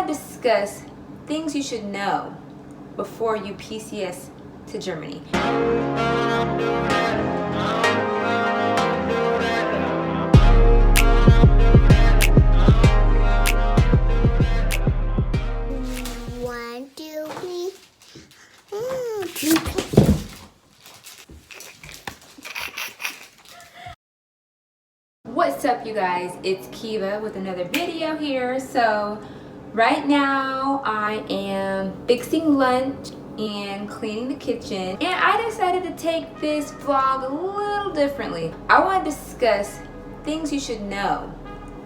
want to discuss things you should know before you PCS to Germany. One, two, three. What's up, you guys? It's Kiva with another video here. So right now I am fixing lunch and cleaning the kitchen, and I decided to take this vlog a little differently. I want to discuss things you should know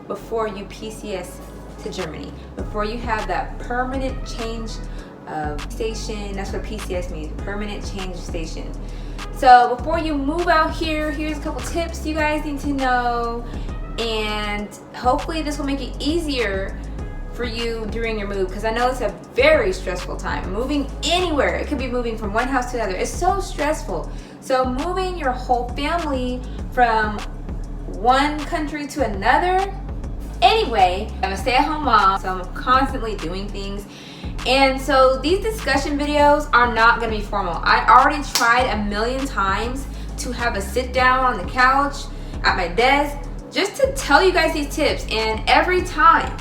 before you PCS to Germany, before you have that permanent change of station. That's what PCS means, permanent change of station. So before you move out here, here's a couple tips you guys need to know, and hopefully this will make it easier for you during your move, because I know it's a very stressful time. Moving anywhere, it could be moving from one house to another, it's so stressful. So moving your whole family from one country to another. Anyway, I'm a stay-at-home mom, so I'm constantly doing things. And so these discussion videos are not gonna be formal. I already tried a million times to have a sit down on the couch at my desk just to tell you guys these tips, and every time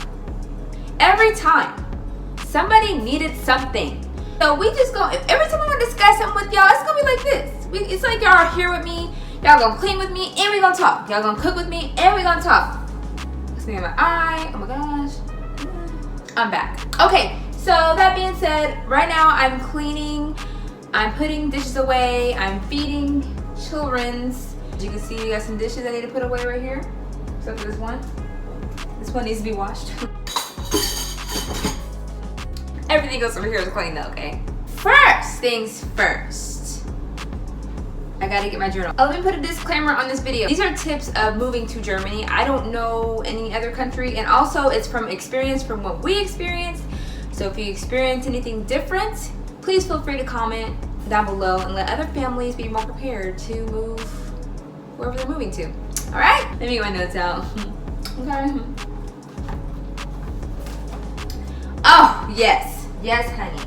somebody needed something. So we just go, every time I'm gonna discuss something with y'all, it's gonna be like this. It's like y'all are here with me, y'all gonna clean with me, and we gonna talk. Y'all gonna cook with me, and we gonna talk. It's me in my eye, oh my gosh. I'm back. Okay. So that being said, right now I'm cleaning, I'm putting dishes away, I'm feeding children's. As you can see, we got some dishes I need to put away right here. Except for this one. This one needs to be washed. Everything else over here is clean though, okay? First things first, I gotta get my journal. Oh, let me put a disclaimer on this video. These are tips of moving to Germany. I don't know any other country, and also it's from experience, from what we experienced. So if you experience anything different, please feel free to comment down below and let other families be more prepared to move wherever they're moving to. All right, let me get my notes out. Okay. Oh, yes, honey.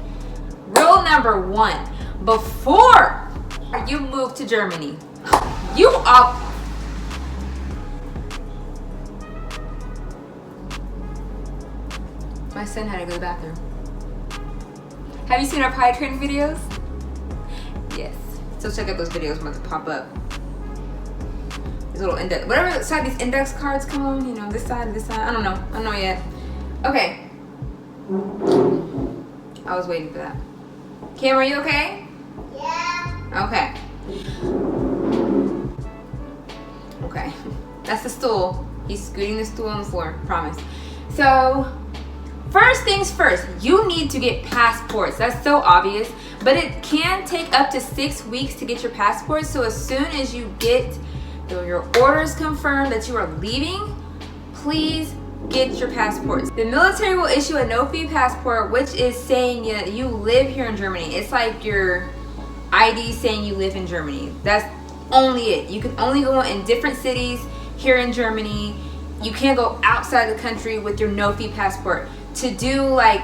Rule number one, before you move to Germany, you are... My son had to go to the bathroom. Have you seen our pie training videos? Yes. So check out those videos. I'm about to pop up. These little index, whatever side these index cards come on, you know, this side, I don't know yet. Okay. I was waiting for that. Cam, are you okay? Yeah. Okay. That's the stool. He's scooting the stool on the floor, promise. So, first things first, you need to get passports. That's so obvious, but it can take up to 6 weeks to get your passport. So as soon as you get your orders confirmed that you are leaving, please get your passports. The military will issue a no-fee passport, which is saying that you live here in Germany. It's like your ID saying you live in Germany. That's only it. You can only go in different cities here in Germany. You can't go outside the country with your no-fee passport. To do, like,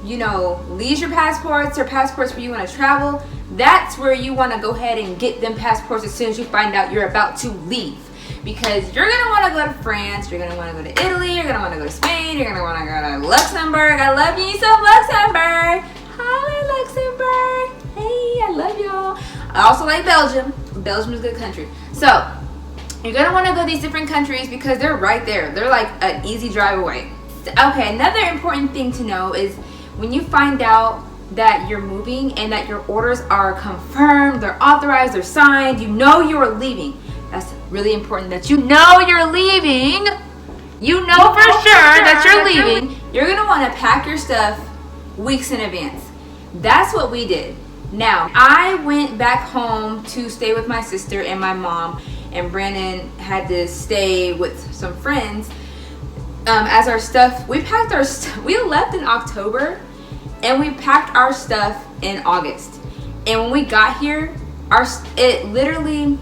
you know, leisure passports or passports where you want to travel, that's where you want to go ahead and get them passports as soon as you find out you're about to leave. Because you're going to want to go to France, you're going to want to go to Italy, you're going to want to go to Spain, you're going to want to go to Luxembourg. I love you some Luxembourg. Hi, Luxembourg. Hey, I love y'all. I also like Belgium. Belgium is a good country. So you're going to want to go to these different countries because they're right there. They're like an easy drive away. Okay, another important thing to know is when you find out that you're moving and that your orders are confirmed, they're authorized, they're signed, you know you are leaving. That's really important that you know you're leaving. You know for sure that you're leaving. You're gonna want to pack your stuff weeks in advance. That's what we did. Now, I went back home to stay with my sister and my mom, and Brandon had to stay with some friends. As our stuff, we packed our we left in October and we packed our stuff in August. And when we got here, it literally,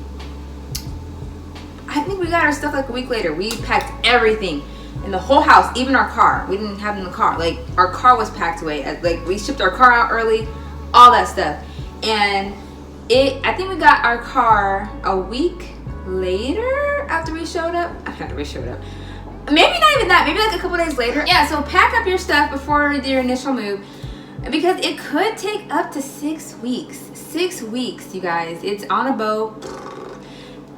I think we got our stuff like a week later. We packed everything. in the whole house, even our car. We didn't have it in the car. Like, our car was packed away. Like, we shipped our car out early, all that stuff. And I think we got our car a week later after we showed up. Maybe not even that, maybe like a couple days later. Yeah, so pack up your stuff before your initial move, because it could take up to 6 weeks. 6 weeks, you guys. It's on a boat.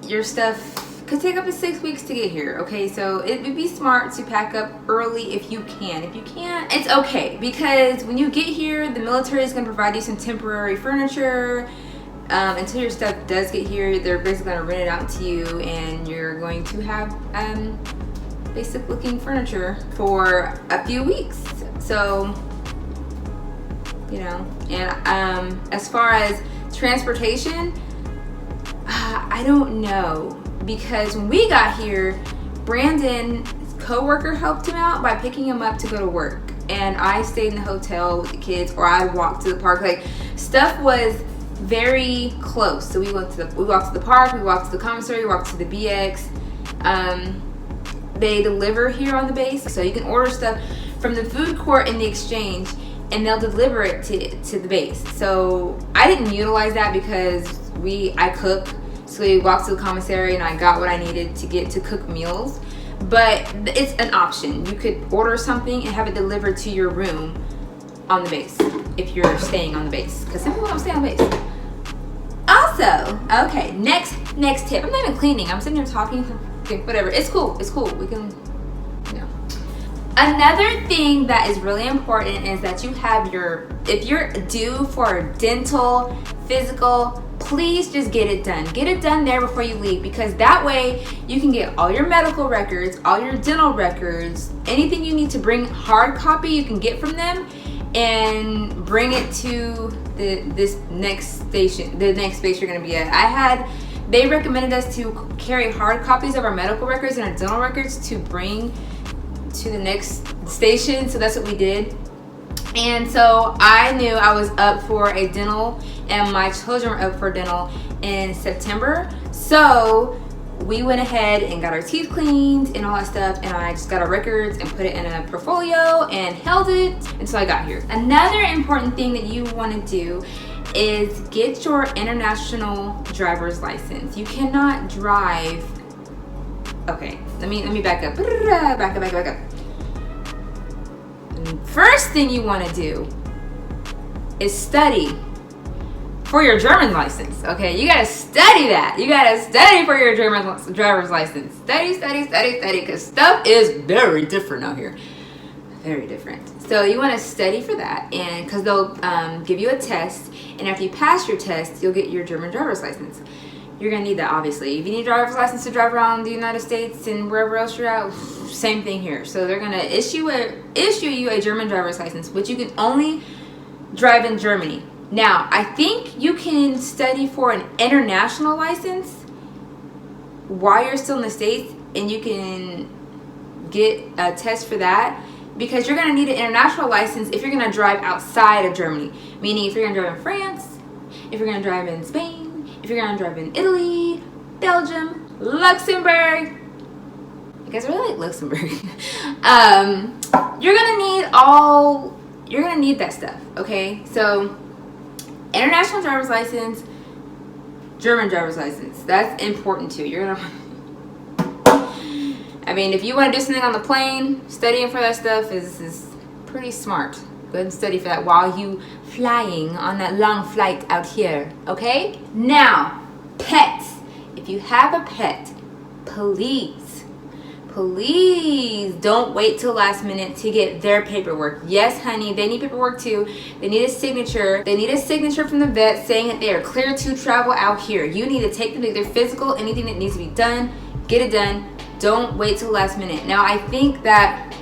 Your stuff could take up to 6 weeks to get here. Okay, so it would be smart to pack up early if you can. If you can't, it's okay, because when you get here, the military is going to provide you some temporary furniture. Until your stuff does get here, they're basically going to rent it out to you, and you're going to have basic looking furniture for a few weeks. So, you know, and as far as transportation, I don't know, because when we got here, Brandon's coworker helped him out by picking him up to go to work, and I stayed in the hotel with the kids, or I walked to the park. Like, stuff was very close. So we walked to the park, we walked to the commissary, we walked to the BX. They deliver here on the base, so you can order stuff from the food court in the exchange, and they'll deliver it to the base. So I didn't utilize that because I cook, so we walked to the commissary and I got what I needed to get to cook meals. But it's an option. You could order something and have it delivered to your room on the base if you're staying on the base, because some people don't stay on the base. Also, okay, next tip. I'm not even cleaning. I'm sitting here talking. Okay, whatever. It's cool. We can, you know. Another thing that is really important is that you have if you're due for a dental, physical, please just get it done. Get it done there before you leave, because that way you can get all your medical records, all your dental records, anything you need to bring hard copy you can get from them, and bring it to the next base you're going to be at. They recommended us to carry hard copies of our medical records and our dental records to bring to the next station, so that's what we did. And so I knew I was up for a dental, and my children were up for dental in September. So we went ahead and got our teeth cleaned and all that stuff, and I just got our records and put it in a portfolio and held it until I got here. Another important thing that you want to do is get your international driver's license. You cannot drive. Okay, let me back up. Back up. First thing you want to do is study for your German license. Okay, you gotta study that. You gotta study for your German driver's license. Study, because stuff is very different out here. Very different. So you want to study for that, and because they'll give you a test, and after you pass your test, you'll get your German driver's license. You're gonna need that, obviously. If you need a driver's license to drive around the United States and wherever else you're at, same thing here. So they're gonna issue you a German driver's license, which you can only drive in Germany. Now, I think you can study for an international license while you're still in the States, and you can get a test for that, because you're going to need an international license if you're going to drive outside of Germany. Meaning, if you're going to drive in France, if you're going to drive in Spain, if you're going to drive in Italy, Belgium, Luxembourg. You guys really like Luxembourg. You're going to need that stuff, okay? So, international driver's license, German driver's license. That's important too. I mean, if you want to do something on the plane, studying for that stuff is pretty smart. Go ahead and study for that while you flying on that long flight out here, okay? Now, pets. If you have a pet, please don't wait till last minute to get their paperwork. Yes, honey, they need paperwork too. They need a signature. They need a signature from the vet saying that they are clear to travel out here. You need to take them to their physical, anything that needs to be done, get it done. Don't wait till last minute. Now, I think that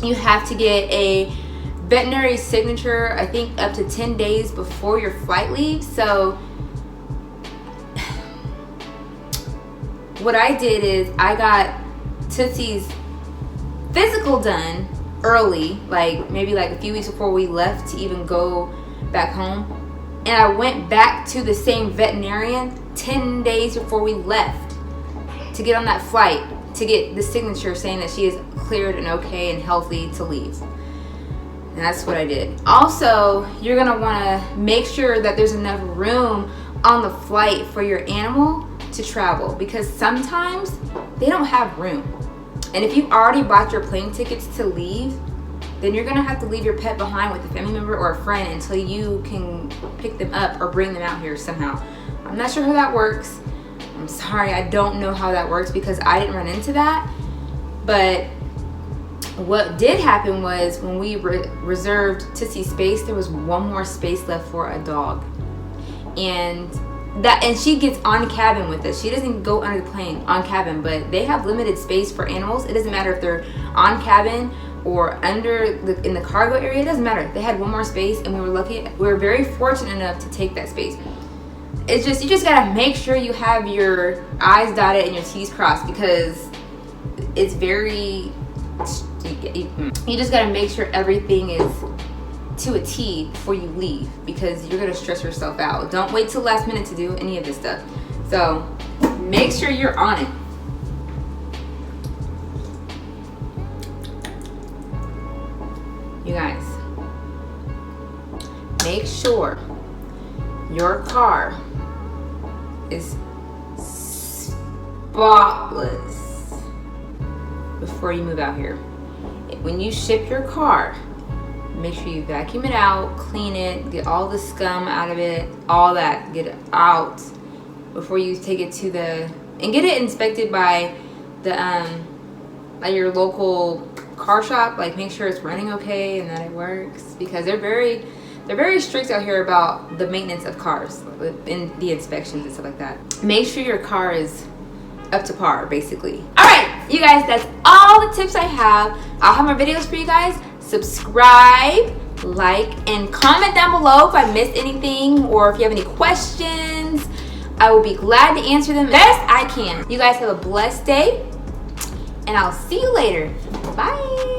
you have to get a veterinary signature, I think up to 10 days before your flight leaves. So what I did is I got Tootsie's physical done early, maybe a few weeks before we left to even go back home. And I went back to the same veterinarian 10 days before we left to get on that flight to get the signature saying that she is cleared and okay and healthy to leave. And that's what I did. Also, you're gonna wanna make sure that there's enough room on the flight for your animal to travel, because sometimes they don't have room. And if you've already bought your plane tickets to leave, then you're gonna have to leave your pet behind with a family member or a friend until you can pick them up or bring them out here somehow. I'm not sure how that works. I'm sorry, I don't know how that works because I didn't run into that. But what did happen was when we reserved to see space, there was one more space left for a dog. And she gets on cabin with us. She doesn't go under the plane on cabin, but they have limited space for animals. It doesn't matter if they're on cabin or in the cargo area. It doesn't matter. They had one more space, and we were lucky. We were very fortunate enough to take that space. It's just, you just gotta make sure you have your I's dotted and your T's crossed, because it's very, you just gotta make sure everything is to a T before you leave, because you're gonna stress yourself out. Don't wait till last minute to do any of this stuff. So make sure you're on it. You guys, make sure your car is spotless before you move out here. When you ship your car, make sure you vacuum it out, clean it, get all the scum out of it, all that, get it out before you take it to and get it inspected by your local car shop. Like, make sure it's running okay and that it works, because they're very strict out here about the maintenance of cars and the inspections and stuff like that. Make sure your car is up to par, basically. All right, you guys, that's all the tips I have. I'll have more videos for you guys. Subscribe, like, and comment down below if I missed anything, or if you have any questions. I will be glad to answer them best I can. You guys have a blessed day, and I'll see you later. Bye.